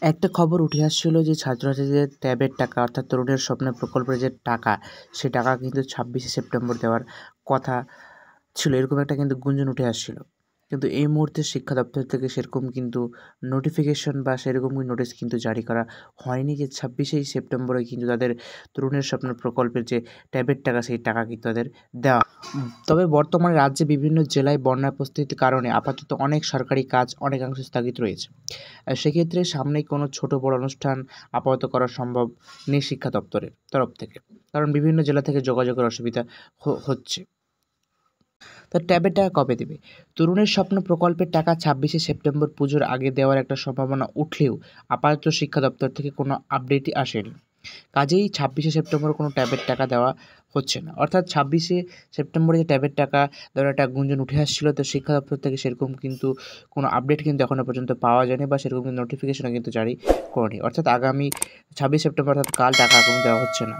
একটা খবর উঠে আসছিল যে ছাত্রছাত্রীদের ট্যাবের টাকা অর্থাৎ তরুণের স্বপ্ন প্রকল্পের যে টাকা, সে টাকা কিন্তু ২৬শে সেপ্টেম্বর দেওয়ার কথা ছিল। এরকম একটা কিন্তু গুঞ্জন উঠে আসছিল। কিন্তু এই মুহূর্তে শিক্ষা দপ্তর থেকে সেরকম কিন্তু নোটিফিকেশন বা সেরকম নোটিশ কিন্তু জারি করা হয়নি যে ২৬শে সেপ্টেম্বরে কিন্তু তাদের তরুণের স্বপ্ন প্রকল্পের যে ট্যাবের টাকা, সেই টাকা কিন্তু তাদের দেওয়া। তবে বর্তমানে রাজ্যে বিভিন্ন জেলায় বন্যা পরিস্থিতির কারণে আপাতত অনেক সরকারি কাজ অনেকাংশে স্থগিত রয়েছে। সেক্ষেত্রে সামনেই কোনো ছোট বড় অনুষ্ঠান আপাতত করা সম্ভব নেই শিক্ষা দপ্তরের তরফ থেকে। কারণ বিভিন্ন জেলা থেকে যোগাযোগের অসুবিধা হচ্ছে। তা ট্যাবের টাকা কবে দেবে? তরুণের স্বপ্ন প্রকল্পের টাকা ২৬শে সেপ্টেম্বর পুজোর আগে দেওয়ার একটা সম্ভাবনা উঠলেও আপাতত শিক্ষা দপ্তর থেকে কোনো আপডেটই আসেনি। কাজেই ২৬শে সেপ্টেম্বর কোনো ট্যাবের টাকা দেওয়া হচ্ছে না। অর্থাৎ ২৬শে সেপ্টেম্বরে যে ট্যাবের টাকা দেওয়ার একটা গুঞ্জন উঠে আসছিল, তো শিক্ষা দপ্তর থেকে সেরকম কিন্তু কোনো আপডেট কিন্তু এখনো পর্যন্ত পাওয়া যায়নি বা সেরকম নোটিফিকেশনও কিন্তু জারি করেনি। অর্থাৎ আগামী ২৬ সেপ্টেম্বর অর্থাৎ কাল টাকা এখন দেওয়া হচ্ছে না।